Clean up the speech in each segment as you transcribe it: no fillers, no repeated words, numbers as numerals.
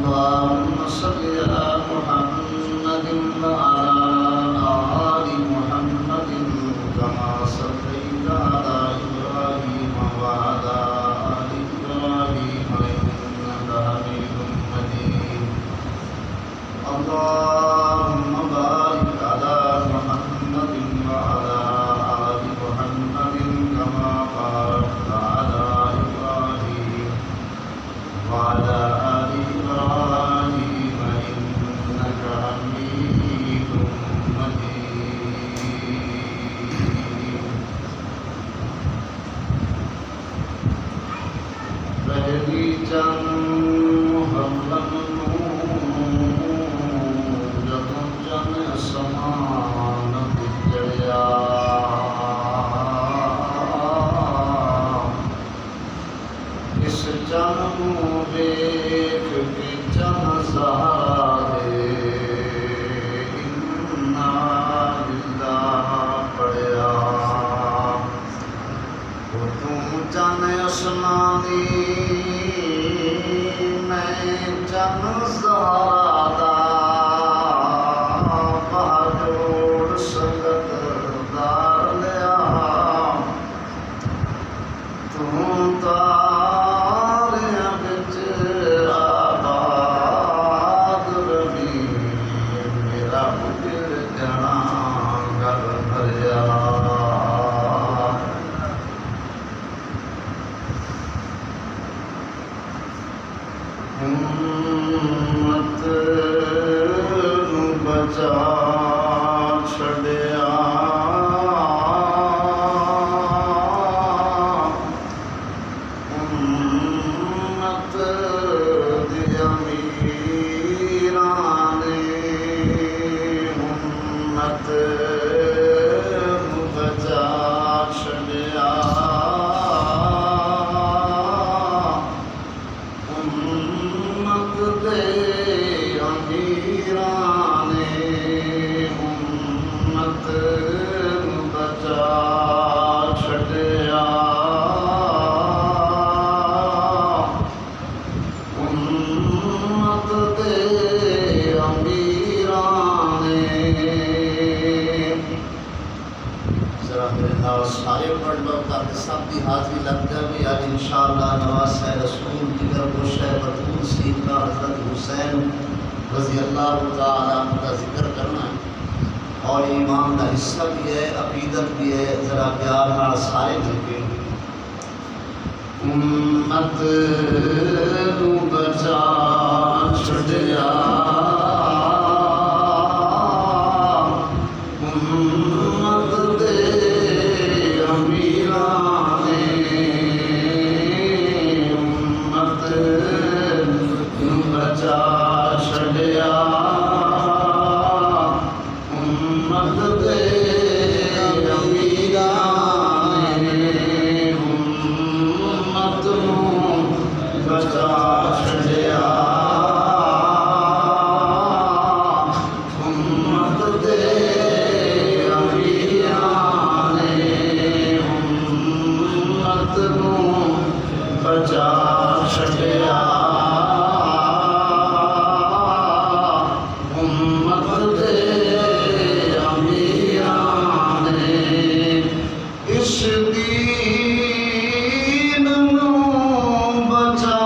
اللهم صل على محمد وعلى آل محمد كما صليت على إبراهيم وعلى آل إبراهيم إنك حميد مجيد اللهم بارك على محمد وعلى آل محمد كما باركت على إبراهيم وعلى آل إبراهيم إنك حميد مجيد پہلی چند محمد جدوں چن سمان بچڑیا اس چن نوں ویکھ کے چن سہارا دے انا للہ پڑھیا تم چن آسمانی میں چن سہارا دا جوڑ سنگت دار لیا تم تاریاں بچ آباد رہی میرا دل جنا گھر بھریا امت نوں بچا چھڈیا امت دی امیراں نے امت نوں بچا چھڈیا امت دے امیراں نے امت نوں بچا چھڈیا امت دے امیراں نے ذرا میرے نال سارے پڑھ لو تاکہ سب کی حاضری لگ جائے آج انشاءاللہ نواسہ رسول جگر گوشہ بطول سیدنا حضرت حسین رضی اللہ تعالیٰ عنہ کا ذکر کرنا ہے اور ایمان کا حصہ بھی ہے عقیدت بھی ہے ذرا پیار نال سارے مل کے امت نوں بچا چھڈیا امت دے امیراں نے امت نوں بچا چھڈیا امت دے امیراں نے امت نوں بچا چھڈیا امت دے امیراں نے امت نوں بچا چھڈیا امت دے امیراں نے اس دین نوں بچا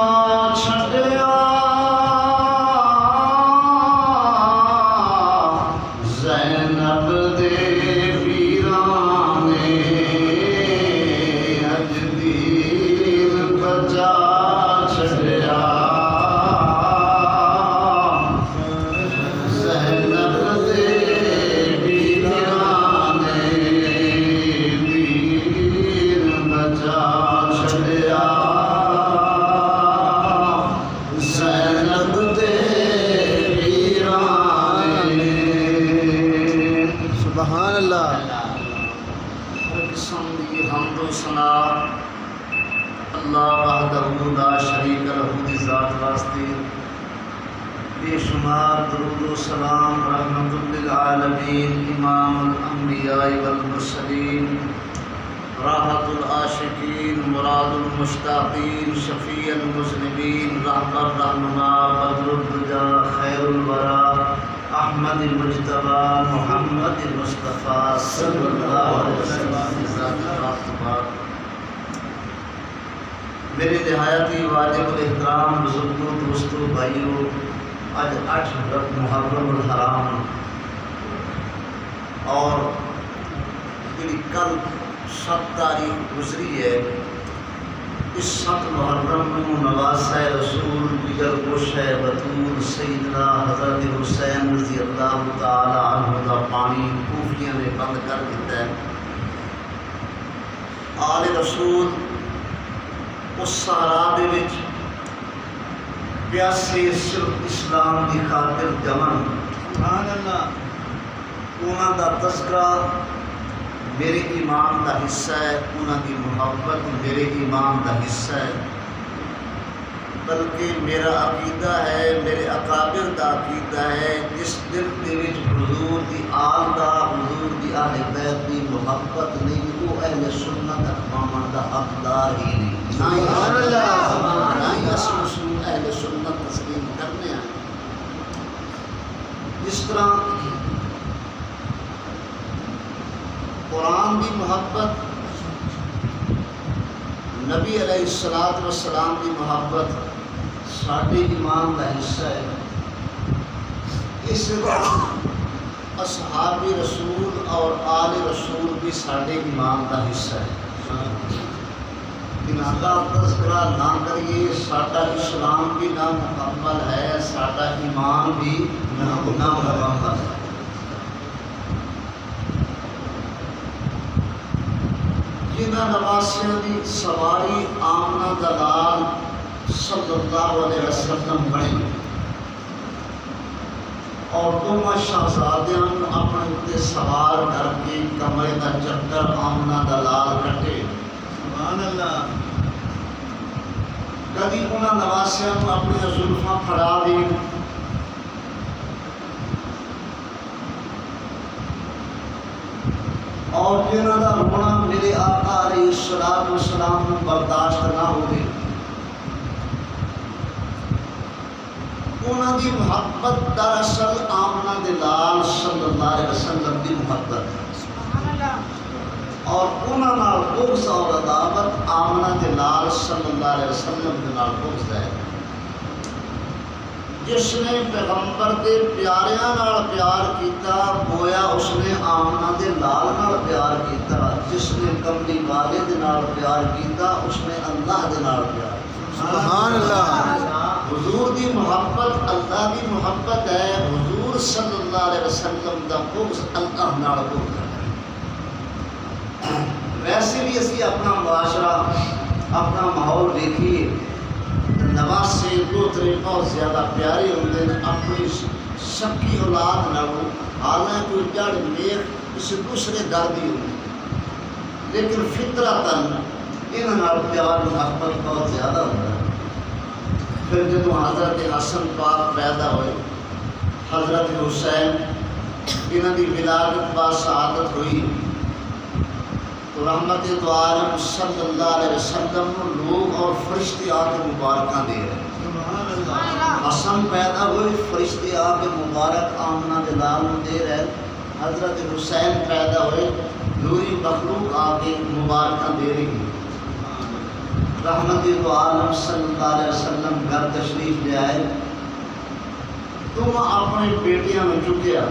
چھڈیا زینب دے پیراں نے اج دین بچا چھڈیا زینب دے پیراں نے دین بچا چھڈیا زینب دے پیراں نے سبحان اللہ ہر قسم دی حمد و ثنا اللہ وحدہ لا شریک لہ دی ذات واسطے بے شمار درود و سلام رحمت للعالمین امام الانبیاء والمرسلین راحت العاشقین، مراد المشتاقین، شفیع المذنبین، رہبر رہنما، بدر الدجا، خیر الورا، احمد مجتبی، محمد مصطفیٰ صلی اللہ علیہ وسلم۔ میرے نہایتی واجب الاحترام بزرگوں، دوستوں، بھائیوں، آج 8 محرم الحرام اور کل 7 تاریخ گزری ہے، اس 7 محرم میں نواسہ رسول دیگر گوشہ بطول سیدنا حضرت حسین رضی اللہ تعالی عنہ کا پانی کوفیاں نے بند کر دیتا ہے۔ آل رسول اس صحرا دے وچ پیاسے صرف اسلام دی خاطر جمن، سبحان اللہ، انہاں دا تذکرہ میرے ایمان دا حصہ ہے، انہاں دی محبت میرے ایمان دا حصہ ہے، بلکہ میرا عقیدہ ہے، میرے اکابر دا عقیدہ ہے، جس دل دے وچ حضور دی آل دا، حضور دی اہل بیت دی محبت نہیں، وہ اہل سنت اقوام دا حقدار ہی نہیں، نہ ہی اصل اصول اہل سنت تسلیم کرنے ہیں۔ جس طرح قرآن دی محبت، نبی علیہ الصلوۃ والسلام دی محبت ساڈے ایمان کا حصہ ہے، اس طرح اصحاب رسول اور آل رسول بھی ساڈے ایمان کا حصہ ہے۔ جنہاں کا تذکرہ نہ کریے ساڈا اسلام بھی نہ مکمل ہے، ساڈا ایمان بھی نہ مکمل ہے۔ جنہاں نواسیاں دی سواری آمنہ دلال صلی اللہ علیہ وسلم بنی اور دونوں شہزادیاں اپنے اتنے سوار کر کے کمرے کا چکر آمنہ دلال کٹے، سبحان اللہ۔ کبھی انہاں نواسیاں اپنی زلفاں پھڑا دی، اور جنہاں دا رونا میرے آقا علیہ الصلوۃ والسلام برداشت نہ ہوئے، انہاں دی محبت دراصل آمنہ دلال صلی اللہ علیہ وسلم دی محبت ہے، اور انہاں نال بغض اور عداوت آمنہ دلال صلی اللہ علیہ وسلم دے نال بغض ہے۔ جس نے پیغمبر دے پیاریاں نال پیار کیتا گویا اس نے آمنہ دے لال نال پیار کیتا، جس نے کملی والے دے نال پیار کیتا اس نے اللہ دے نال پیار کیتا، سبحان اللہ۔ حضور دی محبت اللہ دی محبت ہے، حضور صلی اللہ علیہ وسلم دا بغض اللہ نال بغض ہے۔ ویسے بھی اسی اپنا معاشرہ اپنا ماحول دیکھیے، نواسے دوترے بہت زیادہ پیارے ہوتے ہیں اپنی سکی اولاد نالوں، حالانکہ کوئی جڑ نیک کسی دوسرے گھر دی ہوتی، لیکن فطرتاً انہاں پیار محبت بہت زیادہ ہوتا ہے۔ پھر جب حضرت حسن پاک پیدا ہوئے، حضرت حسین انہاں دی ولادت با شہادت ہوئی، تو رحمت دو عالم صلی اللہ علیہ وسلم لوگ اور فرشتے آ کے مبارکاں دے رہے، حسن پیدا ہوئے فرشتے آ کے مبارک آمنہ دلال دے رہے، حضرت حسین پیدا ہوئے نوری مخلوق آ کے مبارکاں دے رہی۔ رحمت دو عالم صلی اللہ علیہ وسلم گھر تشریف لے آئے، تم اپنے بیٹیاں میں چکیا،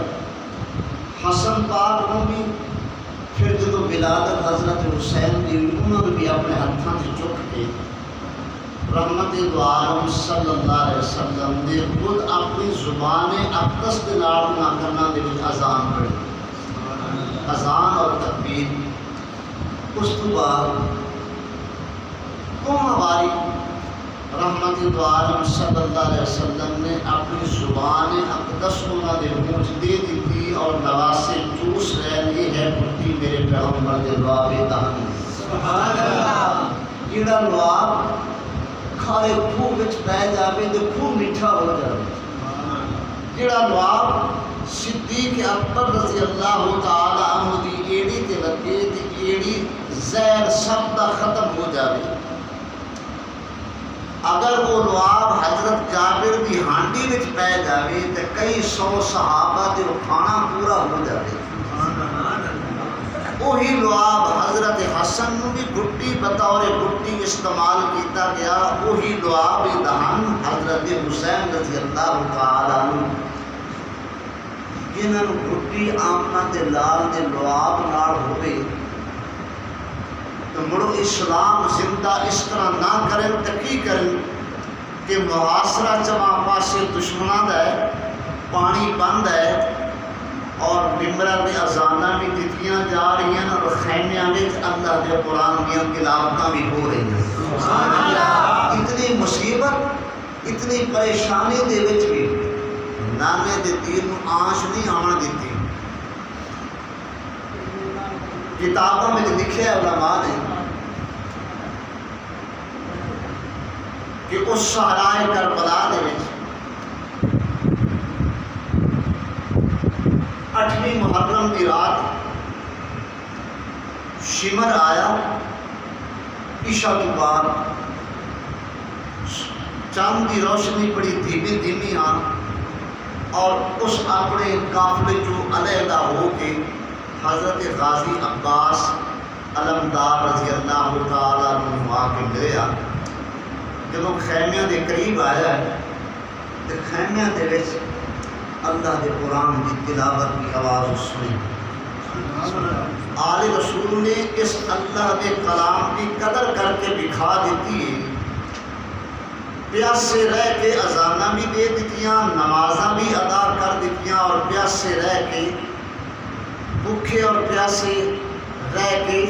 حسن پاک کو بھی، پھر جب ولادت حضرت حسین دی انہوں نے بھی اپنے ہاتھوں سے چک کے رحمت دو عالم صلی اللہ علیہ وسلم نے خود اپنی زبان اقدس کے نال نہ کرنا دے اذان پڑھی، اذان اور تکبیر۔ اس تو بعد باری رحمت دو عالم صلی اللہ علیہ وسلم نے اپنی زبان اقدس انہوں نے منہ دے دیتی اور نواسے چوس رہے، یہ ہے پٹی میرے پیغمبر دے لعاب دہن، سبحان اللہ۔ جڑا لعاب کھارے خوہ وچ پہ جاوے تو خوہ میٹھا ہو جائے، جڑا لعاب صدیق اکبر رضی اللہ تعالی عنہ دی ایڑی تے لگے تے ایڑی زہر سب دا ختم ہو جائے. اگر وہ لعاب حضرت جابر دی ہانڈی وچ پی جائے تو کئی سو صحابہ تے وہ کھانا پورا ہو جائے. وہی لعاب حضرت حسن نو بھی گٹی بطور گٹی استعمال کیتا گیا. وہی لعاب دہن حضرت حسین رضی اللہ تعالی عنہ جنہاں نو گٹی آمنہ دے لال دے لعاب نال ہوئے تو مڑو اسلام زندہ اس طرح نہ کریں تو کی کریں کہ محاصرہ چواں پاسے دشمنوں دا ہے, پانی بند ہے اور ممبرہ میں اذانہ بھی دتیاں جا رہی ہیں اور خیمیاں میں اللہ دے قرآن میں تلاوتاں بھی ہو رہی ہیں. اتنی مصیبت اتنی پریشانی دے وچ بھی نانے دے تیر نو آنچ نہیں آن دیتی. کتابوں میں لکھے علماء نے کہ اس صحرائے کربلا دے وچ 8ویں محرم کی رات شمر آیا عشاء کے بعد, چاند کی روشنی بڑی دھیمی دھیمی آ اور اس اپنے قافلے جو علیحدہ ہو کے حضرت غازی عباس علمدار رضی اللہ تعالیٰ عنہ آ کے ملیا. جب خیمیاں دے قریب آیا تو خیمیاں دے وچ اللہ دے قرآن کی تلاوت کی آواز سنی. آل رسول نے اس اللہ دے کلام کی قدر کر کے دکھا دیتی ہے. پیاسے رہ کے اذانہ بھی دے دیتیاں, نمازاں بھی ادا کر دیتیاں اور پیاسے رہ کے بھوکے اور پیاسے رہ کے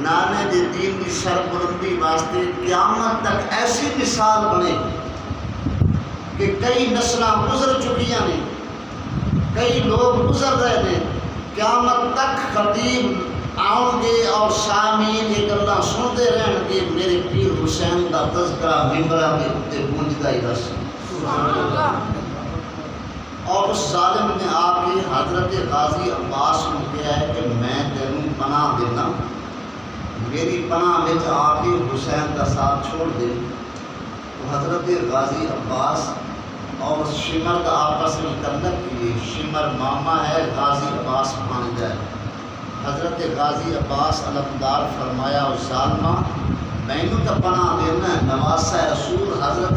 نانے دے دین کی سربلندی واسطے قیامت تک ایسی مثال بنے کہ کئی نسلاں گزر چکیاں نے, کئی لوگ گزر رہے ہیں. قیامت تک خطیب آؤں گے اور سامعین یہ گلاں سنتے رہن گے میرے پیر حسین کا تذکرہ ممبرہ کے اوپر گونجدا ہی رہے. اور اس ظالم نے آ کے حضرت غازی عباس کو کہا ہے کہ میں تینوں پناہ دینا, میری پناہ میں آ کے حسین کا ساتھ چھوڑ دے. تو حضرت غازی عباس اور شمر کا آپس میں تعلق کیے. شمر ماما ہے, غازی عباس مان جائے. حضرت غازی عباس علمدار فرمایا اس ظالمہ میں نے تو پناہ دینا ہے, نواسہ رسول حضرت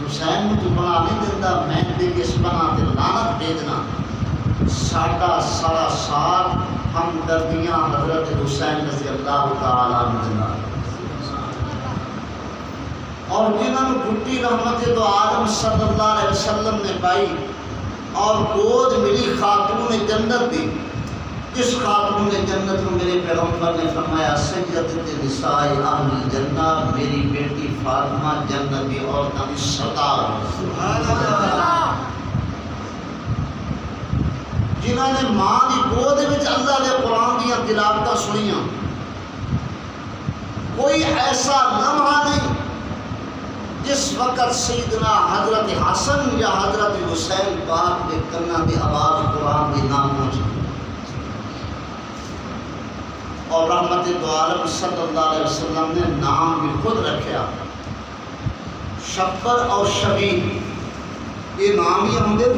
حسین نے تو پناہ نہیں دیتا, میں تیری اس پناہ تے لعنت بھیجنا. ساڈا سارا ساتھ ہمدردیاں حضرت حسین رضی اللہ تعالیٰ عنہ اور جنہوں نے گھٹی رحمت دو عالم صلی اللہ علیہ وسلم نے پائی اور گود ملی خاتون جنت دی. اس خاتون جنت کو میرے پیغمبر نے فرمایا سیدۃ النساء اہل الجنہ, میری بیٹی فاطمہ جنت کی عورتوں کی سردار. سبحان اللہ. جنہوں نے ماں کی گود وچ اللہ دے قرآن دیا تلاوتاں سنیاں, کوئی ایسا لمحہ نہیں جس وقت سیدنا حضرت حسن یا حضرت حسین پاک کے کناں دی آواز قرآن دی نہ پہنچی. اور رحمت دو عالم صلی اللہ علیہ وسلم نے نام بھی خود رکھیا شفر اور شبیر. یہ نام ہی ہوں گے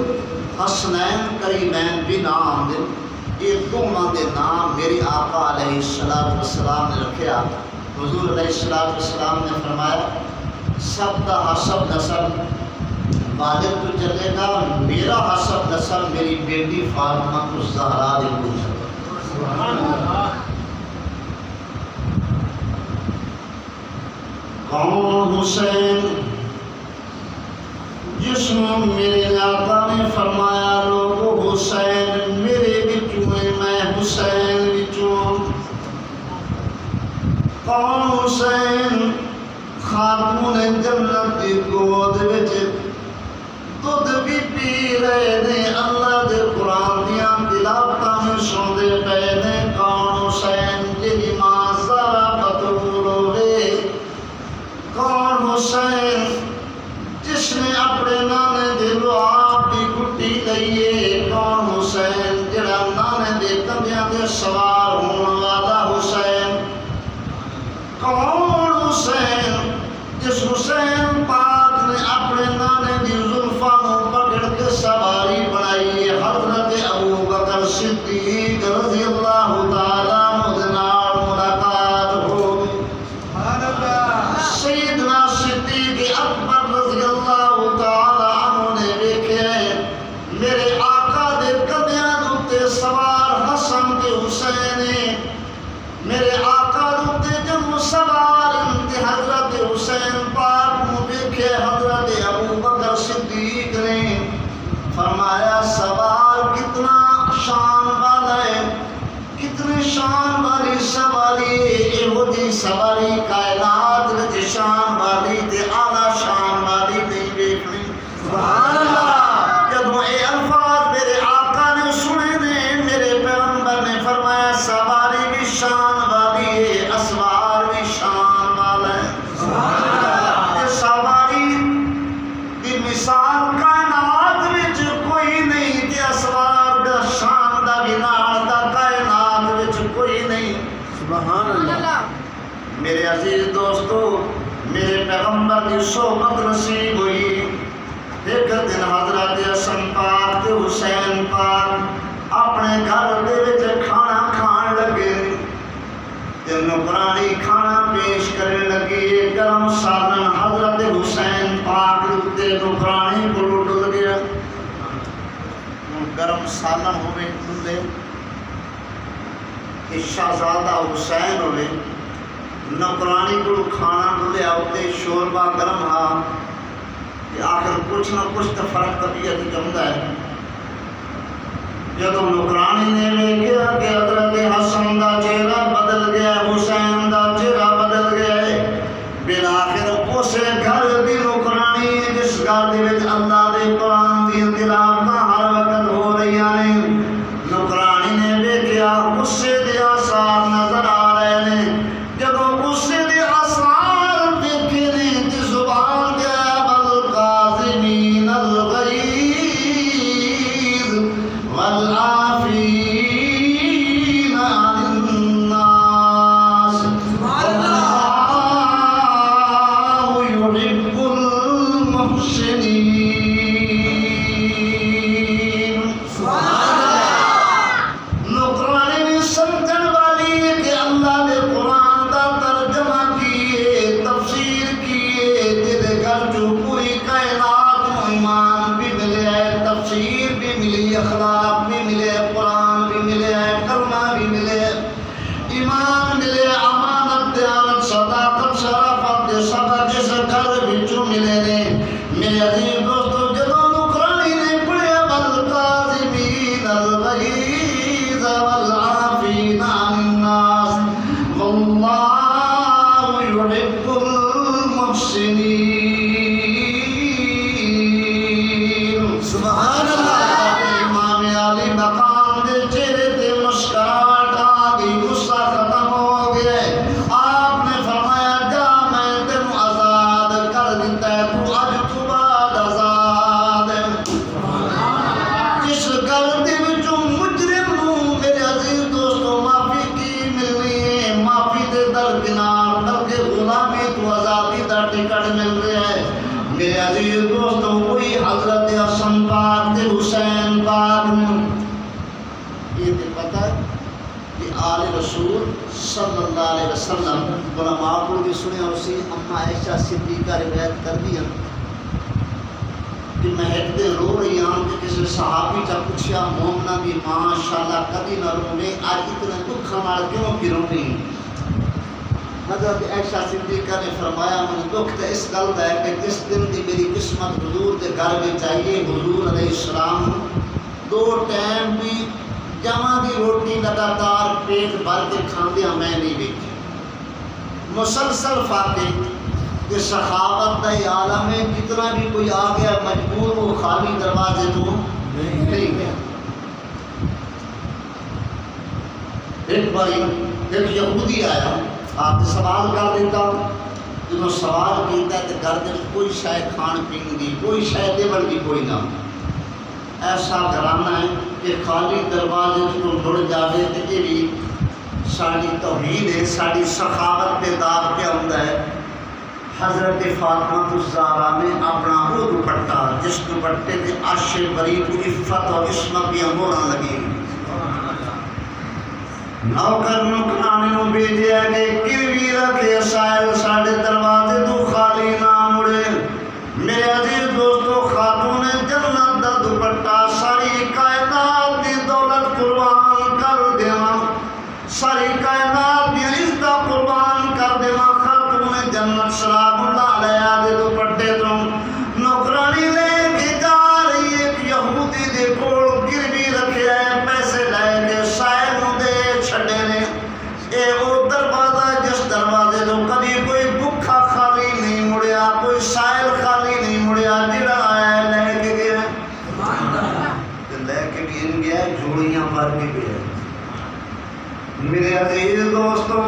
حسنین کریمین بھی نام ہوں گے. یہ دونوں دے نام میری آقا علیہ السلام نے رکھیا. حضور علیہ السلام نے فرمایا سب کا حسب نسب والد تو چلے گا, میرا حسب نسب میری بیٹی فاطمہ الزہرا دی پوچھا. کون حسین جس میرے آقا نے فرمایا لوگو حسین میرے بچوں میں حسین بچوں. کون حسین خاتون جنت دی گود وچ دودھ بھی پی رہے نے, اللہ دے قرآن دیاں تلاوتاں میں سندے پے نے. کون حسین جی ماں سارا بطول ہوئے. کون حسین جس نے اپنے نانے دے لعاب دی گٹی لئیے. کون حسین جڑا نانے دے کندھیاں دے سوار ہون والا حسین. سواری کائنات وچ شان والی تے اعلی شان والی نہیں ویکھنی سبحان اللہ جدوں اے الفاظ میرے آقا نے سنے نے میرے پیغمبر نے فرمایا سواری بھی شان والی ہے اسوار بھی شان والا ہے سبحان اللہ سواری دی مثال کائنات وچ کوئی نہیں تے اسوار دا شان دا بھی نال دا کائنات وچ کوئی نہیں سبحان اللہ میرے عزیز دوستو میرے پیغمبر کی صحبت نصیب ہوئی ایک دن حضرت حسن پاک تے حسین پاک اپنے گھر دے وچ کھانا کھان لگے تے نوکرانی کھانا پیش کرنے لگی گرم سالن حضرت حسین پاک تے نوکرانی کو ڈل گیا گرم سالن ہوئے ڈلے کہ شہزادہ حسین ہوئے نوکرانی کو کھانا ڈلیا ہوتے شوربہ گرم ہاں کہ آخر کچھ نہ کچھ تو فرق طبیعت جمدا ہے جب نوکرانی نے ویکھیا کہ حضرت حسن دا چہرہ بدل گیا حسین دا چہرہ بدل گیا ہے بالآخر اسے گھر دی نوکرانی جس گھر دے وچ اللہ دے قرآن دی تلاوت ہر وقت ہو رہی ہیں نوکرانی نے ویکھیا اسے دے آثار نظر آ رہے ہیں جب اسے دے آثار ویکھے نے تے زبان دے والکاظمین الغیظ والعافین عن الناس واللہ يحب المحسنین نوکرانے میں سمجھن والی ہے کہ اللہ نے قرآن دا ترجمہ کیے تفسیر کیے تیرے گھر جو پوری کائنات کو ایمان بھی ملے ہے تفسیر بھی ملی اخلاق بھی ملے قرآن بھی ملے ہے کلمہ بھی ملے ایمان ملے امانت دیانت صداقت شرافت سبق جس گھر بچوں ملے نے میرے عزیز دوستو جدوں نوکرانی نے پڑھیا والکاظمین الغیظ والعافین عن الناس واللہ يحب المحسنین سبحان اللہ امام علی مقام دے چہرے تے مسکراہٹ آ گئی غصہ ختم ہو گیا آپ نے فرمایا جا میں تینوں آزاد کر دیتا ہے تو اج تو بعد آزاد ہے جس گھر دے وچوں مجرم نوں میرے عزیز دوستو معافی کی ملنی ہے معافی دے درکنار بلکہ غلامی تو آزادی دا ٹکٹ مل رہا ہے میرے عزیز دوستو وہی حضرت حسن پاک تے حسین پاک نوں یہ تے پتہ ہے کہ آل رسول صلی اللہ علیہ وسلم علماء کو بھی سنیا اسی اما عائشہ صدیقہ روایت کر دیا کہ میں ایک دن رو رہی ہوں کہ کسی صحابی کا پوچھا مومنہ بھی ماشاءاللہ کبھی نہ رونے آج اتنے دکھ ہمارا کیوں کی رونی حضرت عائشہ صدیقہ نے فرمایا من دکھ تے اس گل دا ہے کہ جس دن دی میری قسمت حضور دے گھر میں چاہیے حضور علیہ السلام دو ٹائم بھی جمع دی روٹی لگاتار پیٹ بھر کے کھاندیاں میں نہیں دیکھی مسلسل فاتح کہ سخاوت دا عالم ہے جتنا بھی کوئی آ گیا مجبور وہ خالی دروازے تو نہیں گیا ایک باری ایک یہودی آیا آپ نے سوال کر دیتا جنہوں سوال کیتا ہے کہ گھر دے کوئی شاید کھان پین دی کوئی شاید دیول دی کوئی نہ ایسا گھرانہ ہے کہ خالی دروازے کو مڑ جاوے تے یہ بھی ساری توحید ہے ساری سخاوت پہ داغ پہ آتا ہے حضرت فاطمہ الزہرا نے اپنا وہ دوپٹہ جس دوپٹے کے عرش بری کو عفت اور عصمت بھی امورن لگی نوکر نوکرانی نو بھیجیا کہ گروی رکھے سائل ساڑے دروازے تو خالی نہ مڑے میرے عزیز دوستو خاتون جنت دا دوپٹہ ساری کائنات دی دولت قربان کر دیواں ساری کائنات دی عزت قربان کر دیواں خاتون جنت سلام اللہ علیہ دے دوپٹے تو نوکرانی لے کے جا رہی ایک یہودی دے کول گروی رکھے ہے پیسے لے کے سائل نو دے چھڑے نے اے وہ دروازہ جس دروازے میرے عزیز دوستو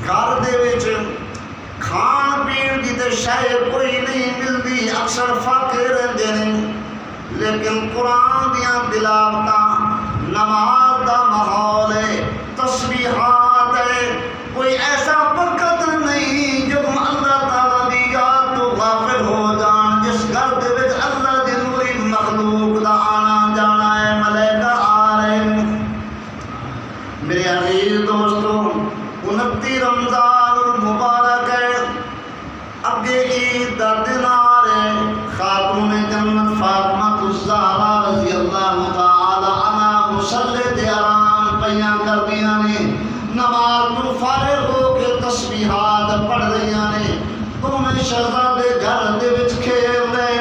گھر دے وچ کھان پین کی تے شے کوئی نہیں ملتی، اکثر فاقے رہندے نے، لیکن قرآن دیاں تلاوتاں، نماز دا ماحول ہے، تسبیحات ہے، کوئی ایسا وقت نہیں جب اللہ تعالیٰ دی یاد تو غافل ہو جان، جس گھر دے وچ اللہ دی نوری مخلوق دا آنا جانا ہے، ملائکہ آ رہے ہیں۔ میرے عزیز دوستو 29 رمضان المبارک ہے، اگے عید دا دن آ رہے، خاتون جنت فاطمہ الزہرا رضی اللہ تعالی عنہا مصلی تے آرام پیاں کردیاں نے، نماز تو فارغ ہو کے تسبیحات پڑھ رہیاں نے، دونوں شہزادے گھر دے وچ کھیل رہے،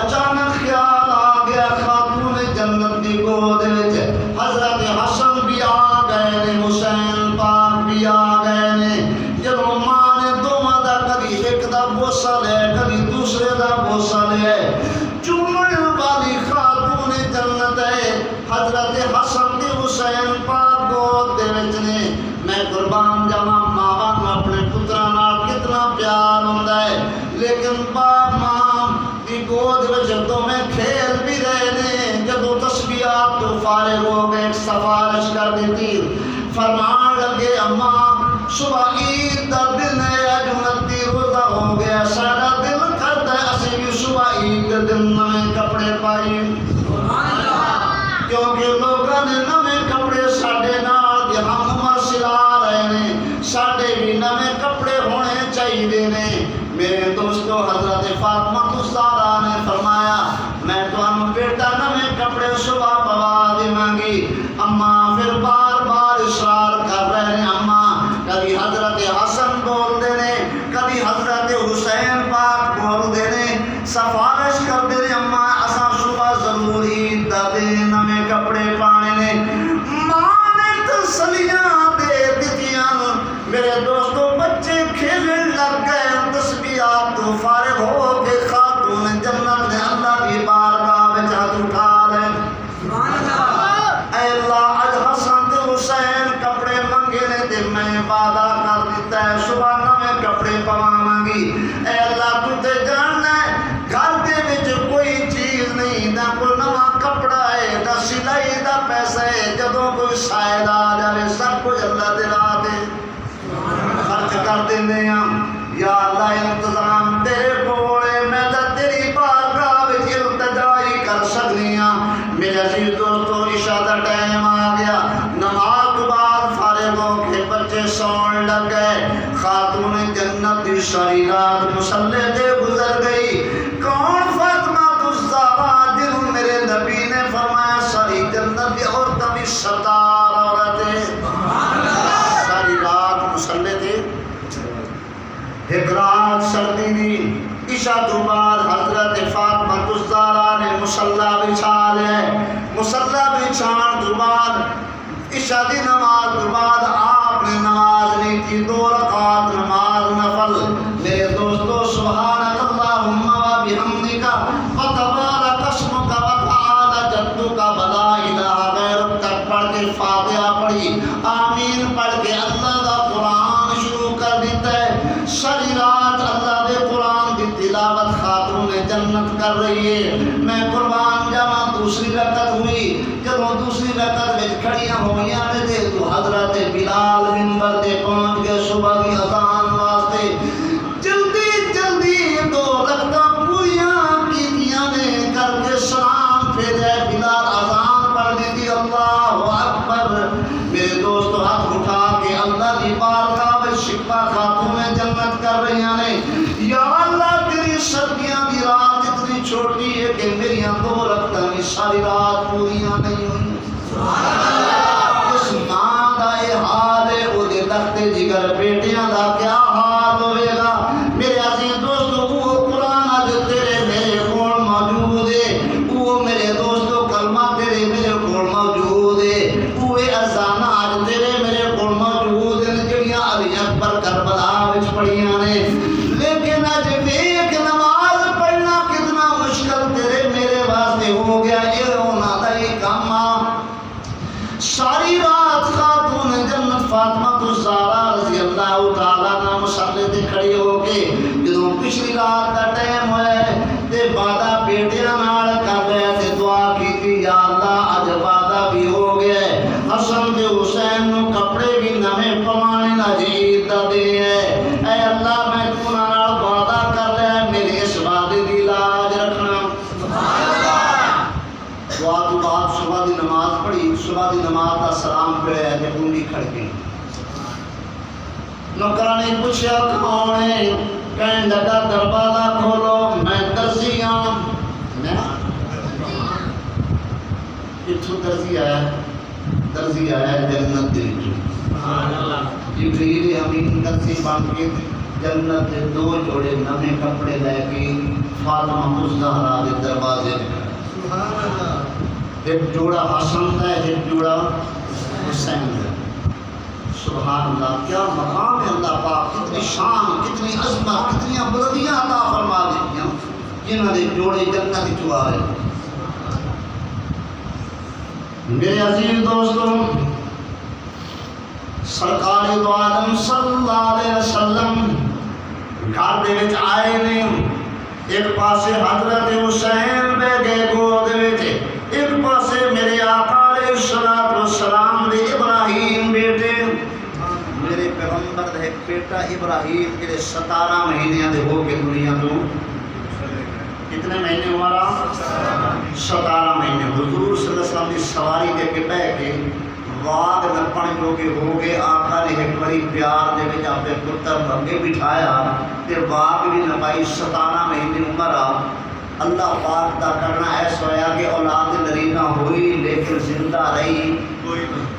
اچانک خیال آ گیا خاتون جنت دی گود وچ حضرت حسن بھی آ گئے نے، حسین پاک بھی آ گئے نے، جب ماں نے دونوں دا کبھی ایک دا بوسہ لے کبھی دوسرے دا بوسہ لے، چومن والی خاتون جنت ہے، حضرت حسن تے حسین پاک گود دے وچ نے۔ میں قربان جاواں ماواں نوں اپنے پتراں نال کتنا پیار ہوندا ہے، لیکن باپ ماں دی گود وچ دوویں کھیل بھی رہے نے، جدوں تسبیحات تو فارغ ہو گئے سفارش کر دیتی، فرمان لگے اماں صبح عید دا دن ہے، اج 29 روزہ ہو گیا، ساڈا دل کردا ہے اسی بھی صبح عید دے دن نویں کپڑے پائیے، کیونکہ لوگاں نے نویں کپڑے ساڈے نال دی ہم عمر سلا رہے نے، ساڈے بھی نویں کپڑے ہونے چاہیے نے۔ میرے دوستو حضرت فاطمہ الزہرا نے فرمایا میں تانوں بیٹا نویں کپڑے صبح پوا دیواں گی۔ اماں پھر بار بار اصرار کر رہے ہیں، اماں کبھی حضرت حسن بولتے نے، کبھی حضرت حسین پاک بولتے نے، سفارش کرتے نے اماں اساں صبح ضرور عید دا دن نویں کپڑے پانے نے۔ ماں نے تسلیاں دے دتیاں، میرے دوستو بچے کھیلن لگ گئے، تسبیحات تو فارغ ہو کے خاتون جنت نے اللہ کی بارگاہ وچ ہاتھ اٹھا لے، اے اللہ اج حسن تے حسین کپڑے منگے نے تے میں وعدہ کر دیتا ہے صبح نویں کپڑے پواواں گی، اے اللہ تو تے جاننا ہے گھر دے وچ کوئی چیز نہیں، نہ کوئی نواں کپڑا ہے، نہ سلائی دا پیسہ ہے، جدوں کوئی شاید آ جائے سب کچھ اللہ دے راہ تے خرچ کر دیندے ہاں۔ یا اللہ انتظام تیرے کول ہے، میں تے تیری بارگاہ وچ التجا ہی کر سکدی ہاں۔ میرے عزیز دوستو عشاء دا ٹائم آ گیا، نماز تو بعد فارغ ہو کے بچے سون لگ گئے، خاتون جنت دی ساری رات مصلی تے گزر گئی۔ کون فاطمہ الزہرا جنہوں میرے نبی نے فرمایا ساری جنت دی عورتاں بھی سردار عورت ہے، ساری رات مصلی تے ایک رات سردی دی عشاء تو بعد حضرت فاطمہ الزہرا نے مصلی بچھا لے، مصلی بچھان تو بعد عشاء دی نماز تو بعد آپ نے نماز نہیں کی، 2 رکعت نماز نفل۔ میرے دوستو سبحانک اللہم و بحمدک وتبارک اسمک وتعالی جدک ولا الہ غیرک تک پڑھ کے فاتحہ پڑھی، آمین پڑھ کے اللہ دا قرآن شروع کر دیتا ہے۔ ساری رات اللہ دے قرآن کی تلاوت خاتون جنت کر رہی ہے۔ میں قربان جاواں دوسری رکعت ہوئی، جب دوسری رکعت وچ کھڑیاں ہوئیاں نے تو حضرت بلال منبر تے پہنچ گئے صبح کی اذان واسطے، جلدی جلدی 2 رکعتاں پوریاں کیتیاں نے، کر کے سلام پھیرے، بلال اذان پڑھ دی، اللہ اکبر۔ میرے دوست ہاتھ اٹھا کے اللہ کی بارگاہ میں شکوہ خاتون جنت کر رہی ہیں، یا اللہ تیری سردیاں دی رات اتنی چھوٹی ہے کہ میری 2 رکعتاں بھی ساری رات پوریاں نہیں ہوئی۔ اس ماں دا یہ حال ہے، وہ دے تخت جگر بیٹیاں دا کیا حال ہوئے گا؟ میرے عزیز دوستو وہ قرآن اج تیرے میرے کول موجود ہے، وہ میرے دوستو کلمہ تیرے میرے کول موجود ہے، وہ اذان اج تیرے میرے کول موجود ہیں جڑیاں علی اکبر کربلا وچ پڑھیاں نے، لیکن اج ویکھ نماز پڑھنا کتنا مشکل تیرے میرے واسطے ہو گیا۔ یہ انہاں دا ہی کام آ صبح دی نماز دا سلام پڑھیا تے کنڈی کھڑکی نوکراں نے پوچھا کون ہے کہنے لگا دروازہ کھولو میں درزی ہاں میں کتھوں درزی آیا جنت دے جبریل امین درزی بن کے جنت دے 2 جوڑے نویں کپڑے لے کے فاطمہ الزہرا دے دروازے سبحان اللہ ایک جوڑا حسن ہے ایک جوڑا حسین ہے سبحان اللہ کیا مقام ہے اللہ پاک کتنی شان کتنی عظمت کتنی بلندیاں عطا فرما دیتی ہیں جنہاں دے جوڑے جنت وچ آ رہے میرے عزیز دوستوں سرکار دو عالم صلی اللہ علیہ وسلم گھر دے وچ آئے نے ایک پاسے حضرت حسین بے گئے گود وچ ایک پاسے میرے آقا علیہ الصلوۃ والسلام دے ابراہیم بیٹے میرے پیغمبر دے بیٹا ابراہیم کے 17 مہینے دے ہو کے دنیا تو کتنے مہینے ہمارا 17 مہینے حضور صلی اللہ علیہ وسلم کی سواری دے کے بہ کے واگ نپن جو کہ ہو گئے آقا نے ایک بڑی پیار دے وچ اپنے پتر اگے بٹھایا تے واگ بھی نپائی 17 مہینے عمر اللہ پاک دا کرنا ایسا ہویا کہ اولاد نرینہ ہوئی لیکن زندہ رہی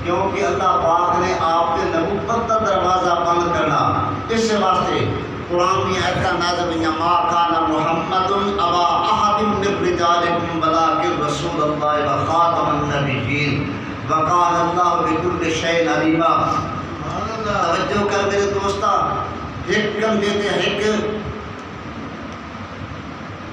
کیونکہ اللہ پاک نے آپ کے نبوت کا دروازہ بند کرنا اس واسطے قرآن میں ایسا نازل ہوئی ما کان محمد ابا احد من رجالکم ولکن رسول اللہ و خاتم النبیین وقال اللہ بكل شیء علیما توجہ کر میرے دوستا ایک کم دیتے ایک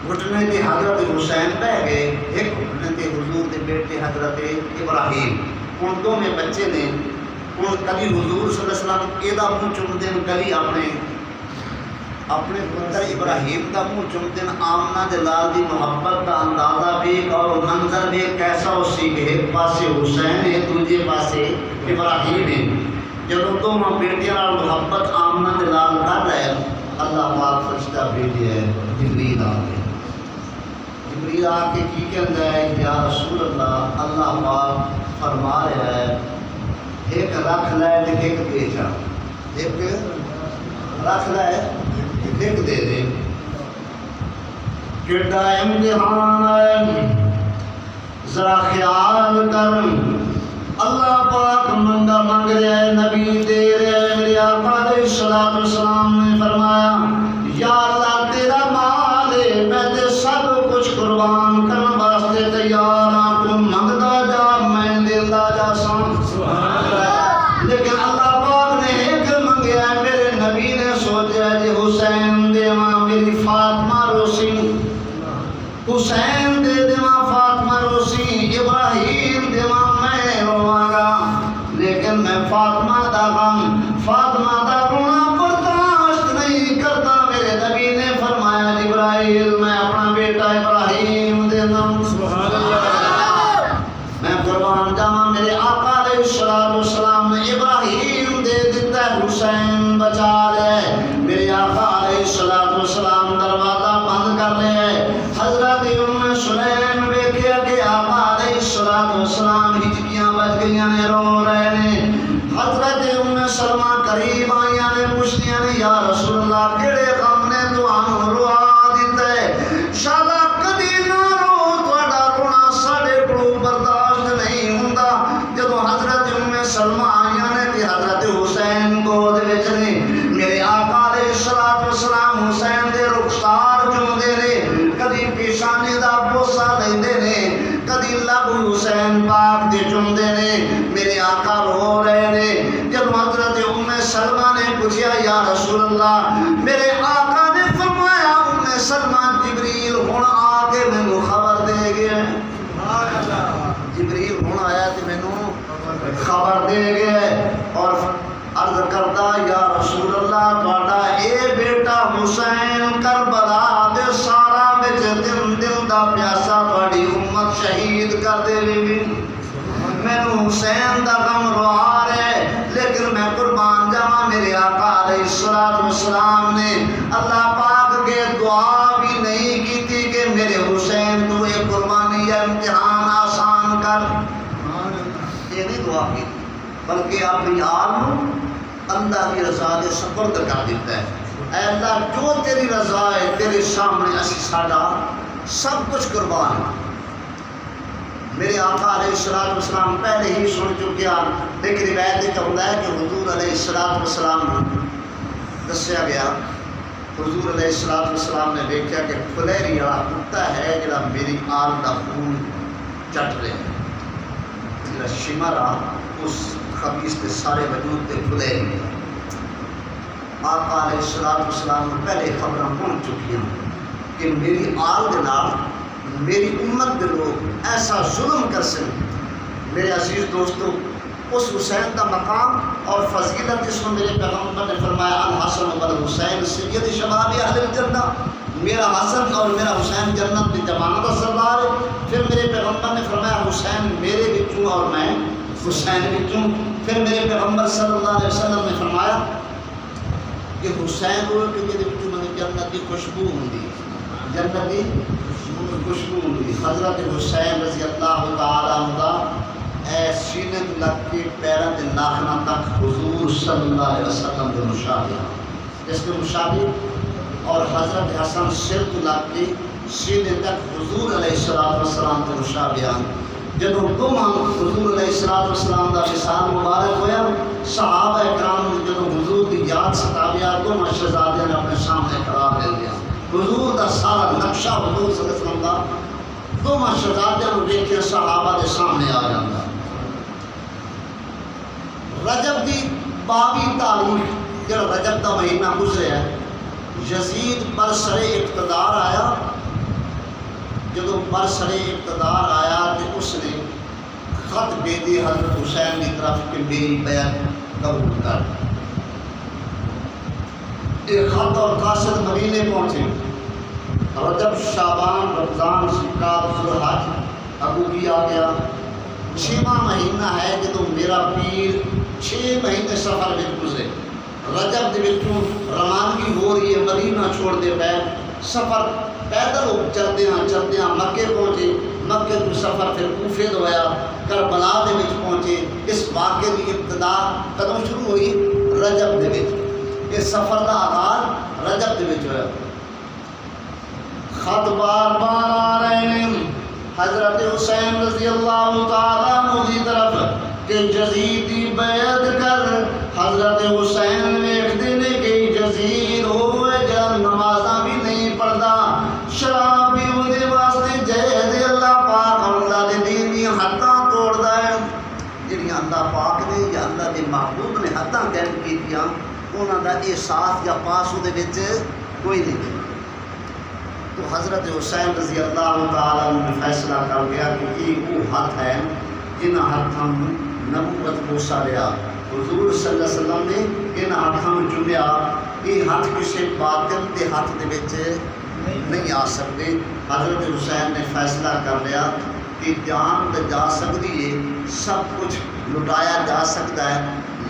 گھٹنے تے حضرت حسین بہ گئے ایک گھٹنے تے حضور دے بیٹے حضرت ابراہیم ان دو میں بچے نے ان کبھی حضور صلی اللہ علیہ وسلم ایدہ منہ چومتے ہیں کبھی اپنے پتر ابراہیم کا منہ چومتے ہیں آمنہ دلال دی محبت کا اندازہ بھی اور منظر بھی کیسا ہو سی کہ ایک پاسے حسین ہے دوسرے پاسے ابراہیم ہے جب دو ماں بیٹیاں اور محبت آمنہ دلال کر رہے اللہ پاک فرشتہ بھیجے ہے جبریل آ کے جبریل آ کے کی کہتا ہے یا رسول اللہ اللہ پاک فرما رہا ہے ایک رکھ لائے ایک دے جا ایک رکھ لائے ایک دے دے کیڑا امتحان ہے ذرا خیال کر اللہ پاک منگا مانگ رہا ہے نبی دے رہا ہے میرے آقا علیہ الصلوۃ والسلام نے فرمایا یا اللہ تیرا مال ہے میں تے سب کچھ قربان کرن واسطے تیار ہاں تو منگدا جا میں دیندا جا سبحان اللہ لیکن اللہ پاک نے ایک منگیا میرے نبی نے سوچا جی حسین دیواں میری فاطمہ روسی حسین دے دیواں فاطمہ روسی ابراہیم دیواں میں رواں گا لیکن میں فاطمہ دا غم فاطمہ دا رونا برداشت نہیں کرتا میرے نبی نے فرمایا جبرائیل میں اپنا بیٹا ابراہیم دینا سبحان اللہ میں قربان جاواں میرے آقا علیہ الصلوۃ والسلام نے ابراہیم دے دیتا ہے حسین بچا لے میرے آقا علیہ الصلوۃ والسلام دروازہ بند کر لے حضرت ام سلیم ویکھیا کہ آقا علیہ الصلوۃ والسلام ہچکیاں بج گئیاں نے رو رہے نے حضرت ام سلمہ قریب آئیاں نے پوچھتیاں نے یا رسول اللہ کیڑے غم نے تانوں روا دتا ہے شالا کدی نہ رو تہاڈا رونا ساڈے کولوں برداشت نہیں ہوندا جدوں حضرت ام سلمہ آئیاں نے کہ حضرت حسین گود وچ نے میرے آقا علیہ الصلوۃ والسلام حسین دے رخسار چومدے نے کدی پیشانی دا بوسا لیندے نے کدی لب حسین پاک دے چومدے نے میرے آقا رو رہے نے جب حضرت ام سلمہ نے پوچھا یا رسول اللہ میرے آقا نے فرمایا ام سلمہ جبریل ہن آ کے مینوں خبر دے گیا جبریل ہن آیا تے مینوں خبر دے گیا اور عرض کردا یا رسول اللہ تہاڈا اے بیٹا حسین کربلا دے سارا وچ دل دا پیاسا تہاڈی امت شہید کر دے وی مینوں حسین دا غم روا رہے لیکن میں قربان جاواں میرے آقا علیہ الصلوۃ والسلام نے اللہ پاک کے دعا بھی نہیں کیتی کہ میرے حسین تو یہ قربانی یا امتحان آسان کر بلکہ اپنی آپ اللہ کی رضا دے سپرد کر دیتا ہے۔ اے اللہ جو تیری رضا ہے تیرے سامنے اسی ساڈا سب کچھ قربان ہے۔ میرے آقا علیہ السلام پہلے ہی سن چکے ہیں، لیکن روایت یہ ہوتا ہے کہ حضور علیہ السلام دسیا گیا، حضور علیہ السلام نے دیکھا کہ فلیری والا کتا ہے جڑا میری آل کا خون چٹ رہا ہے، جڑا شمر آ اس خبیث کے سارے وجود کے فلیری ہے۔ آقا علیہ السلام نے پہلے خبر پہنچ چکی ہیں کہ میری آل کے نال میری امت کے لوگ ایسا ظلم کر سکیں۔ میرے عزیز دوستو، اس حسین کا مقام اور فضیلت جس کو میرے پیغمبر نے فرمایا الحسن والحسین سید شباب اہل الجنہ، میرا حسن اور میرا حسین جنت کی جماعت کا سردار ہے۔ پھر میرے پیغمبر نے فرمایا حسین میرے بچوں اور میں حسین بچوں۔ پھر میرے پیغمبر صلی اللہ علیہ وسلم نے فرمایا کہ حسین وہ کہ جہدے وچوں میں جنت کی خوشبو ہوندی، جنت کی خوشبو ہوندی۔ حضرت حسین رضی اللہ تعالی عنہ اے سینے تو لگ کے پیروں کے ناخنوں تک حضور صلی اللہ علیہ وسلم کے مشابہ، اس کے مشابہ، اور حضرت حسن سر تو لگ کے سینے تک حضور علیہ السلام کے مشابہ۔ جب دونوں حضور علیہ السلام کا وصال مبارک ہوا، صحابہ کرام نے جب حضور کی یاد ستایا، دونوں شہزادیاں نے اپنے سامنے قرار دے لیا۔ حضور کا سارا نقشہ حضور صلی اللہ علیہ وسلم کا دونوں شہزادیاں کو دیکھ کے صحابہ کے سامنے آ جاتا۔ رجب کی 22 تاریخ جب رجب کا مہینہ گزرے ہے، یزید برسر اقتدار آیا۔ جب برسر اقتدار آیا تو اس نے خط بھیجی حضرت حسین کی طرف کہ میری بیعت قبول کر۔ ایک خط اور قاصد مدینے پہنچے۔ رجب، شعبان، رمضان، شکار، ذوالحج ابو کی آ گیا۔ 6واں مہینہ ہے جب میرا پیر 6 مہینے سفر میں گزرے۔ رجب دے وچوں روانگی ہو رہی ہے، مدینہ چھوڑ دے پے، سفر پیدل چلتے ہیں مکے پہنچے۔ مکے تو سفر پھر کوفے تو ہوا، کربلا دے وچ پہنچے۔ اس واقعے کی ابتدا کدوں شروع ہوئی؟ رجب دے وچ۔ اس سفر کا آغاز رجب دے وچ ہوا۔ خط بار بار آ رہے ہیں حضرت حسین رضی اللہ تعالیٰ عنہ کی طرف کہ یزید دی بیعت کر۔ حضرت حسین ویکھدے نے کہ یزید ہوئے جب نمازاں بھی نہیں پڑھدا، شراب بھی اودے واسطے جائز، اللہ پاک اور اللہ دے دین دی حداں توڑدا ہے۔ جڑیاں اللہ پاک نے یا اللہ دے محبوب نے حداں قائم کیتیاں، انہاں دا احساس یا پاس اودے وچ کوئی نہیں۔ تو حضرت حسین رضی اللہ تعالیٰ عنہ نے فیصلہ کر گیا کہ یہ وہ ہاتھ ہے جنہ ہاتھوں نبوت موسیٰ لیا۔ حضور صلی اللہ علیہ وسلم نے ان ہاتھوں چنیا، یہ ہاتھ کسی باطل کے ہاتھ دے وچ نہیں آ سکتے۔ حضرت حسین نے فیصلہ کر لیا کہ جان تو جا سکتی ہے، سب کچھ لٹایا جا سکتا ہے،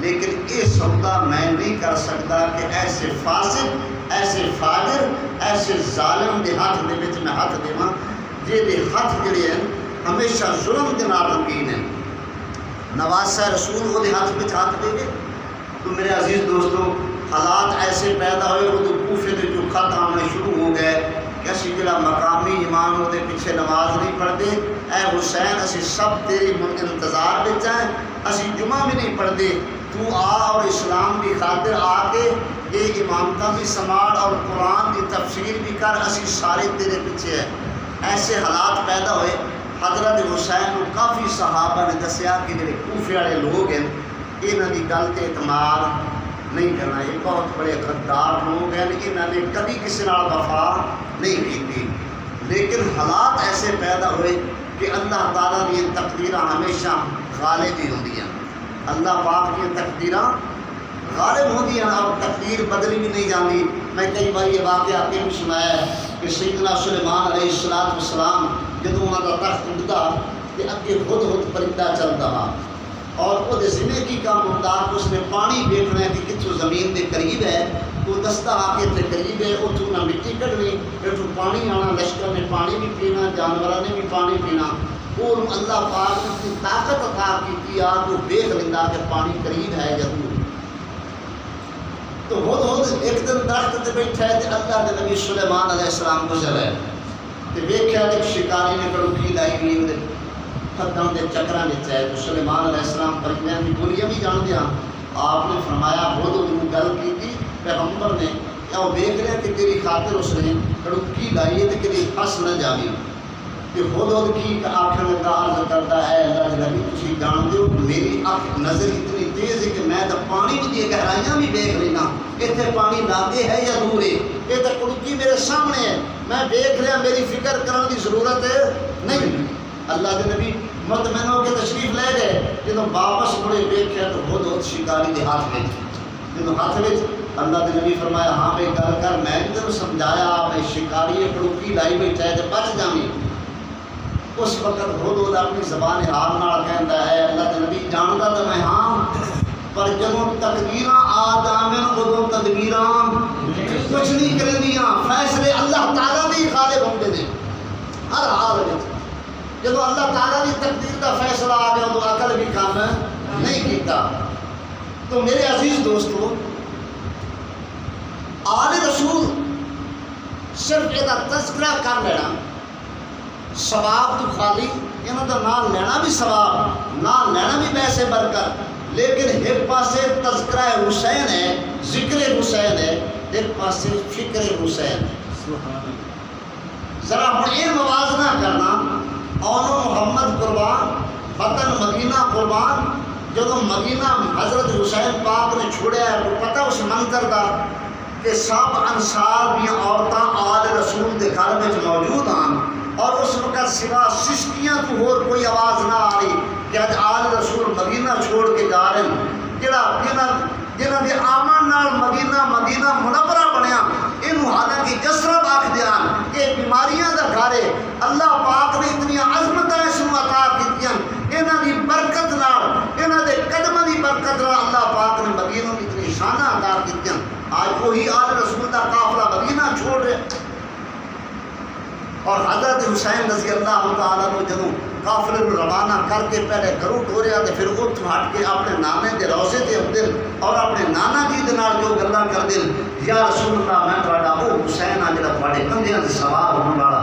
لیکن یہ سودا میں نہیں کر سکتا کہ ایسے فاسق، ایسے فاجر، ایسے ظالم دے ہاتھ دے وچ میں ہاتھ دیواں جہدے ہاتھ جڑے ہیں ہمیشہ ظلم دے نال رنگین ہیں۔ نواسہ رسول وہ ہاتھ وچ ہاتھ دے گئے۔ تو میرے عزیز دوستو، حالات ایسے پیدا ہوئے، وہ کوفے دے جو خط آنے شروع ہو گئے کہ اسی جڑا مقامی امام وہ پیچھے نماز نہیں پڑھتے، اے حسین اسی سب تیری انتظار وچ ہیں، اسی جمعہ بھی نہیں پڑھتے، تو آ اور اسلام کی خاطر آ کے یہ امامتہ بھی سنبھال اور قرآن کی تفسیر بھی کر، اسی سارے تیرے پیچھے ہیں۔ ایسے حالات پیدا ہوئے۔ حضرت حسین کو کافی صحابہ نے دسیا کہ جڑے کوفے والے لوگ ہیں انہاں دی گل تے اعتماد نہیں کرنا، یہ بہت بڑے غدار لوگ ہیں، انہاں نے کبھی کسی نال وفا نہیں کی۔ لیکن حالات ایسے پیدا ہوئے کہ اللہ تعالیٰ کی تقدیراں ہمیشہ غالب ہی ہوندی ہیں۔ اللہ پاک کی تقدیراں غالب ہوتی ہیں اور تقدیر بدلی بھی نہیں جاتی۔ میں کئی بار یہ واقعہ آپ بھی سنایا ہے کہ سیدنا سلیمان علیہ السلام جب انہوں کا تخت اٹھتا کہ اگے خود پرندہ چلتا ہا اور وہ زندگی کا مطابق اس نے پانی دیکھنا ہے کہ کتوں زمین کے قریب ہے، تو دستا آ کے اتنے قریب ہے، اتوں نہ مٹی کھڑنی، اتوں پانی آنا، لشکر نے پانی بھی پینا، جانوروں نے بھی پانی پینا۔ وہ اللہ پاک نے کی طاقت عطا کی آپ کو دیکھ لینا کہ پانی قریب ہے یا دور۔ تو ہد ایک دن درخت تے بیٹھا ہے تے اللہ کے نبی سلیمان علیہ السلام گزر ہے تے ویکھیا ایک شکاری نے کڑوکی لائی ہوئی ہے ہتھاں دے چکراں وچ ہے۔ تو سلیمان علیہ السلام پرندیاں دی بولیاں بھی جاندے ہیں۔ آپ نے فرمایا ہد نوں گل کیتی پیغمبر نے کہ وہ ویکھ رہا کہ تیری خاطر اس نے کڑوکی لائی ہے تے کدی پھس نہ جاوی۔ کہ ہد کی آنکھ لگا عرض کرتا ہے اللہ کے نبی تسی جانتے ہو میری اکھ نظر اتنی تیز ہے کہ میں تو پانی دی گہرائیاں بھی دیکھ لینا، اتنے پانی لاگے ہے یا دور ہے، یہ تو کڑکی میرے سامنے ہے، میں دیکھ رہا، میری فکر کرنے کی ضرورت نہیں۔ اللہ کے نبی مطمئن ہو کے تشریف لے گئے، جب واپس مڑے دیکھا تو ہد شکاری کے ہاتھ میں، جب ہاتھ میں اللہ کے نبی فرمایا ہاں بھائی گل کر، میں نے تینوں سمجھایا میں شکاری کڑکی لائی بیٹھا ہے تو بچ جاویں۔ اس وقت ہد اپنی زبان حال نال کہندا ہے اللہ کے نبی جاندا تو میں ہاں، پر جدوں تقدیراں آ جاویں ادوں تدبیراں کچھ نہیں کریندیاں، فیصلے اللہ تعالیٰ دی غالب ہوندے نے ہر حال وچ۔ جدوں اللہ تعالیٰ دی تقدیر دا فیصلہ آ گیا تو عقل بھی کام نہیں کیتا۔ تو میرے عزیز دوستو، آل رسول صرف یہ تذکرہ کر لینا ثواب تو خالی، انہوں کا نام لینا بھی ثواب، نام لینا بھی پیسے برکت، لیکن ایک پاسے تذکرہ حسین ہے، ذکر حسین ہے، ایک پاسے فکر حسین ہے۔ ذرا ہوں یہ موازنہ کرنا، اونو محمد قربان، وطن مدینہ قربان، جب مدینہ حضرت حسین پاک نے چھوڑیا ہے تو پتہ اس منظر دا کہ سب انصار دیا عورتاں آل رسول کے گھر میں موجود ہیں، اور اس وقت سوا سسکیاں تو اور کوئی آواز نہ آ رہی کہ اج آل رسول مدینہ چھوڑ کے جا رہے ہیں، جنہاں دے آمن نال مدینہ منورہ بنیا، انہوں حالانکہ جسرب آکھ دیان کہ بیماریاں دا گھر ہے، اللہ پاک نے اتنی عظمتاں اس نوں عطا کیتیاں، انہاں دی برکت نال، انہاں دے قدماں دی برکت نال اللہ پاک نے مدینہ میں اتنی شاناں عطا کیتیاں۔ آج وہی آل رسول دا قافلہ مدینہ چھوڑ رہے، اور حضرت حسین رضی اللہ تعالیٰ کو جدوں قافلے کو روانہ کر کے پہلے گھروں ٹوریا تو پھر اتوں ہٹ کے اپنے نانے کے روزے سے آتے اور اپنے نانا جی کے نال جو گلاں کرتے یا رسول اللہ میں تھوڑا وہ حسین آ جڑا تھوڑے کندھیاں سے سوار ہونے والا،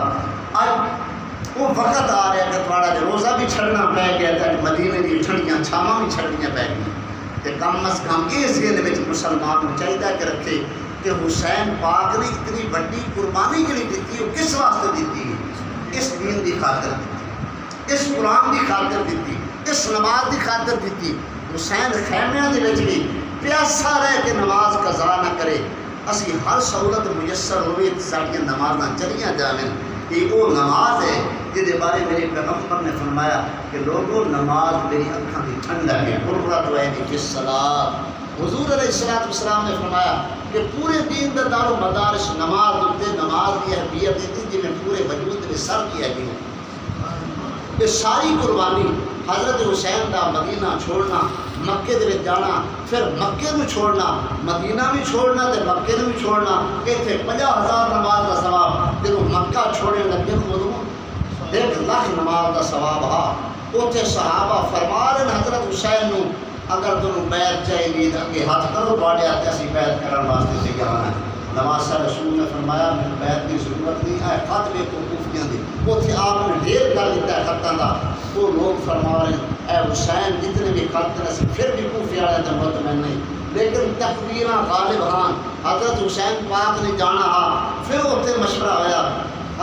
اج وہ وقت آ رہا ہے کہ تھوڑا جو روزہ بھی چھڑنا پی گیا تو مدینے کی ٹھنڈیاں چھاواں بھی چھڑنیاں پی گئی، تو کم از کم اس ذہن میں مسلمان کو چاہیے کہ رکھے کہ حسین پاک نے اتنی بڑی قربانی کے لیے دیتی، وہ کس واسطے دیتی ہے؟ اس دین کی خاطر دیتی، اس قرآن کی خاطر دیتی، اس نماز کی خاطر دیتی۔ حسین خیمیاں دے وچ بھی پیاسا رہ کے نماز قضا نہ کرے، اسی ہر سہولت میسر ہوئے ساڈیاں نمازاں چلیاں جاویں، یہ وہ نماز ہے جہدے بارے میرے پیغمبر نے فرمایا کہ لوگوں نماز میری اکھاں کی ٹھنڈک ہے، قرۃ عینی فی الصلاۃ۔ حضور علیہ السلام نے فرمایا کہ پورے دین کا دار و مدار اس نماز ہوتے، نماز کی اہمیت دیتی جی میں پورے وجود میں سر کی ہے یہ ساری قربانی حضرت حسین کا مدینہ چھوڑنا، مکے دے جانا، پھر مکے میں چھوڑنا، مدینہ بھی چھوڑنا تو مکے میں بھی چھوڑنا، اتنے 50,000 نماز کا ثواب، جب مکہ چھوڑنے لگے ادو 1,00,000 نماز کا ثواب آ۔ اتنے صحابہ فرما رہے حضرت حسین نو اگر تمہیں بیعت چاہیے تو اگے ہاتھ کرو، تھوڑے ہاتھ اسی بیعت کرنے واسطے تیار ہیں۔ نواز رسول نے فرمایا میرے بیعت کی ضرورت نہیں ہے، خط میں تو کوفیاں دی اتنے آپ نے ڈھیر کر دیتا ہے خطاں کا، وہ لوگ فرما رہے ہیں اے حسین جتنے بھی خط نے پھر بھی کوفے والے تو مطمئن نہیں، لیکن تقدیراں غالب ہاں، حضرت حسین پاک نے جانا ہا، پھر اتنے مشورہ ہوا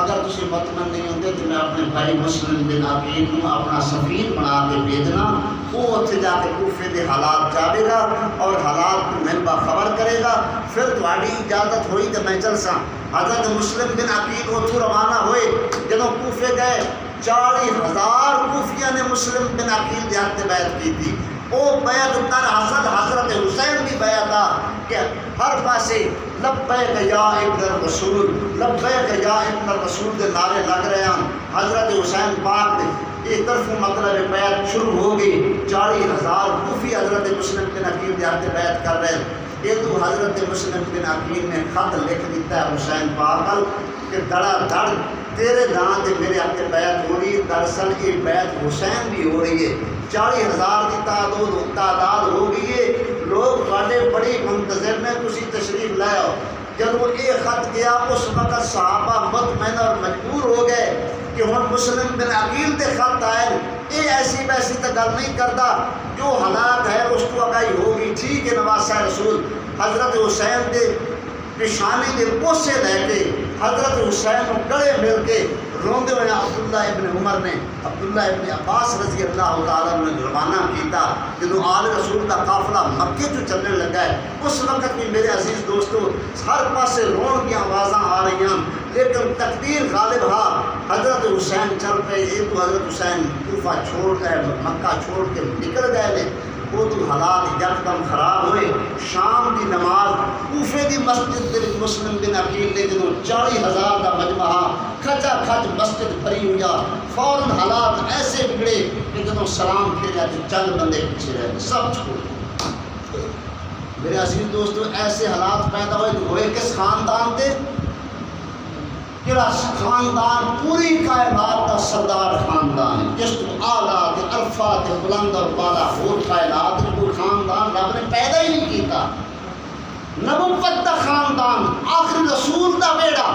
اگر تسی مطمئن نہیں ہوتے تو میں اپنے بھائی مسلم بن عقیل کو اپنا سفیر بنا کے بھیجنا، وہ اتنے جا کے کوفے کے حالات جاوے گا اور حالات کو میں باخبر کرے گا، پھر تھوڑی اجازت ہوئی تو میں چل سا۔ حضرت مسلم بن عقیل اتوں روانہ ہوئے، جب کوفے گئے 40,000 کوفیاں نے مسلم بن عقیل کے ہاتھ بیعت کی تھی۔ وہ بیعت تر حضرت حسین کی بیعت آ کہ ہر پاسے لبیک یا ابن الرسول، لبیک یا ابن الرسول کے نعرے لگ رہے ہیں۔ حضرت حسین پاک نے یہ طرف مطلب بیعت شروع ہو گئی، 40,000 کوفی حضرت مسلم بن عقیل کے ہاتھ بیعت کر رہے ہیں۔ یہ تو حضرت مسلم بن عقیل نے خط لکھ دیتا ہے حسین پاک کہ دڑا دڑ تیرے نام سے میرے ہاتھ بیعت ہو رہی ہے. دراصل یہ بیعت حسین بھی ہو رہی ہے. 40,000 کی تعداد ہو گئی ہے. لوگ تھوڑے بڑی منتظر نے تسی تشریف لے آؤ. جب وہ یہ خط گیا اس وقت صحابہ مطمئن اور مجبور ہو گئے کہ ہن مسلم بن عقیل دے خط آئے. یہ ایسی ویسی تو گل نہیں کرتا, جو حالات ہے اس کو آگاہی ہوگی. ٹھیک ہے نواسہ رسول حضرت حسین دے پیشانی دے بوسے لے کے حضرت حسین کو گلے مل کے روندے ہوئے عبداللہ ابن عمر نے عبداللہ ابن عباس رضی اللہ تعالیٰ نے روانہ کیتا. جدو آل رسول کا قافلہ مکے جو چلنے لگا ہے اس وقت بھی میرے عزیز دوستو ہر پاسے رون کی آوازاں آ رہی ہیں, لیکن تقدیر غالب ہا حضرت حسین چل پے. یہ تو حضرت حسین کوفہ چھوڑ گئے, مکہ چھوڑ کے نکل گئے نے. وہ تو حالات یکدم خراب ہوئے. شام کی نماز کوفے کی مسجد دے مسلم بن عقیل نے جدوں 40,000 کا مجمع کھچا کھچ مسجد بھری ہوئی, فوراً حالات ایسے بگڑے کہ جدوں سلام پھیرا تو چند بندے پیچھے رہ گئے, سب چھوڑ. میرے عزیز دوستو ایسے حالات پیدا ہوئے تو ہوئے کس خاندان تھے؟ کہڑا خاندان؟ پوری کائنات کا سردار خاندان ہے, جس کو اعلیٰ تے عرفہ تے بلند اور بالا ہو کائنات کو خاندان رب نے پیدا ہی نہیں کیتا. نبوت کا خاندان, آخری رسول دا بیڑا,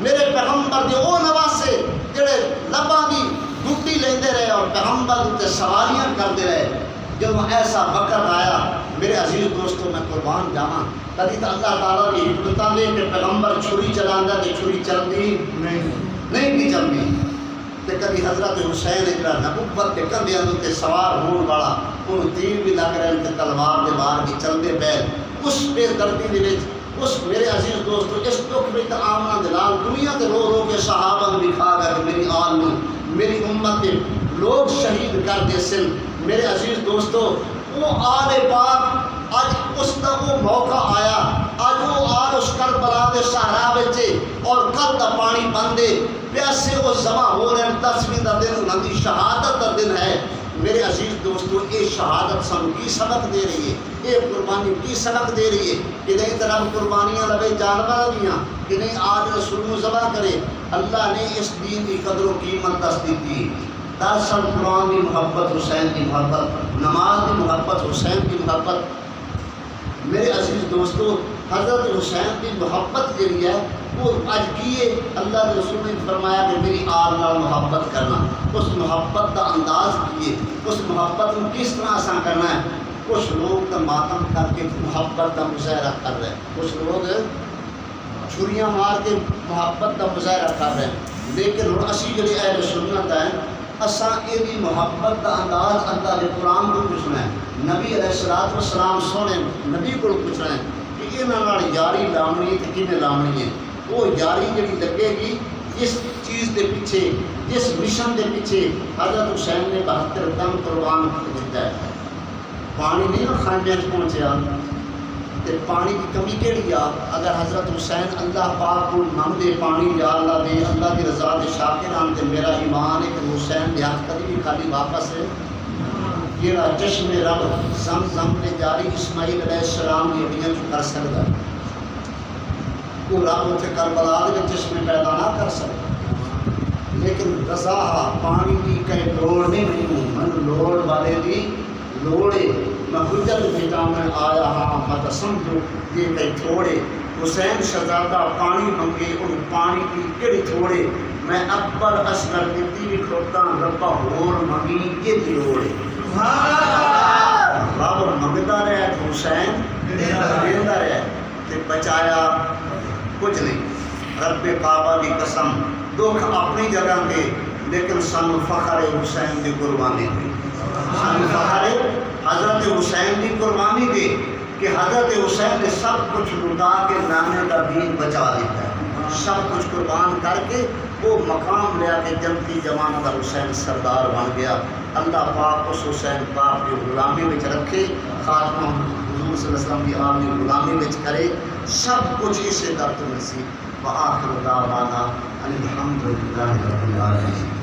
میرے پیغمبر دے او نواسے جڑے لباں دی ڈوٹی لیندے رہے اور پیغمبر تے سواریاں کرتے رہے. جب ایسا وقت آیا میرے عزیز دوستوں میں قربان جاواں, کبھی تو اللہ تعالیٰ کی حکمتاں دے کہ پیغمبر چھری چلاندا تے چھری چلدی نہیں بھی چلدی. تے کبھی حضرت حسین جڑا نبوت دے کندھیاں تے سوار ہون والا, انہوں تیر بھی لگ رہے تے تلوار دے وار بھی چلدے پے. اس بے دردی دے وچ اس میرے عزیز دوستو اس دکھ وچ آمنا دے نال دنیا تے رو رو کے صحابہ نوں دکھا گیا کہ میری آل نوں میری امت دے لوگ شہید کر دے سن. میرے عزیز دوستو وہ آل پاک اج اس دا وہ موقع آیا, اج وہ آل اس کربلا دے صحرا وچ اور کل دا پانی بندے پیاسے وہ جمع ہو رہے ہیں. 10ویں دا دن انہاں دی شہادت دا دن ہے. میرے عزیز دوستو یہ شہادت سانوں کی سبق دے رہی ہے, یہ قربانی کی سبق دے رہی ہے کہ نہیں طرح قربانیاں لگے جانور دیاں کہ نہیں آج رسول ذبح کرے. اللہ نے اس دین کی قدر و قیمت دس دی. دراصل قرآن کی محبت, حسین کی محبت, نماز کی محبت, حسین کی محبت. میرے عزیز دوستو حضرت حسین کی محبت جڑی ہے وہ اج کیے اللہ کے رسول نے فرمایا کہ میری آل نال محبت کرنا. اس محبت کا انداز کیے, اس محبت کو کس طرح اساں کرنا ہے. کچھ لوگ تو ماتم کر کے محبت کا مظاہرہ کر رہے ہیں, کچھ لوگ چھریاں مار کے محبت کا مظاہرہ کر رہے ہیں. لیکن ہن اسی جڑے اہل سنت ہیں اساں یہ محبت کا انداز اللہ کے قرآن کو پوچھنا ہے, نبی علیہ الصلوۃ والسلام سونے نبی کو پوچھنا ہے کہ انہاں نال یاری لاونی تے کیویں لاونی ہے. وہ یاری جڑی لگے گی جس چیز کے پیچھے, جس مشن کے پیچھے حضرت حسین نے 72 دم قربان دیتا ہے. پانی نہیں نا خانجے پہنچیا تے پانی کی کمی کہڑی آ. اگر حضرت حسین اللہ پاک کو منگے پانی یا اللہ دے, اللہ کی رضا دے شاکران تے میرا ایمان ہے کہ حسین دے ہاتھ کبھی بھی خالی واپس ہے. جیڑا چشم رب زمزم تے جاری اسماعیل علیہ السلام دی ہڈیاں چ کر سکدا ہے, وہ رب اتنے کربلا دے چشمے پیدا نہ کر سکتا. لیکن رضا پانی کی کہیں لوڑ نہیں, من لوڑ والے دی لوڑے. میں حجت بیٹا میں آیا ہاں مت سمجھو یہ کہیں تھوڑے. حسین شہزادہ پانی منگے ان پانی کی کہڑی تھوڑے. میں اکبر اصغر دیتی بھی کھوتا ربا ہور منگی کے لوڑے. رب منگتا رہے تو حسین دیتا رہے تے بچایا کچھ نہیں. رب کعبہ کی قسم دکھ اپنی جگہ پہ, لیکن سن فخر حسین کی قربانی دی. سن فخر حضرت حسین کی قربانی دی کہ حضرت حسین نے سب کچھ لٹا کے نانے کا دین بچا دیتا ہے. سب کچھ قربان کر کے وہ مقام لیا کہ جنتی جوان کا حسین سردار بن گیا. اللہ پاک اس حسین پاک کی غلامی میں رکھے, خاتمہ حضور صلی اللہ علیہ وسلم کی آپ کی غلامی میں کرے. سب کچھ اسے در تو نصیب. وآخر دعوانا الحمدللہ رب العالمین.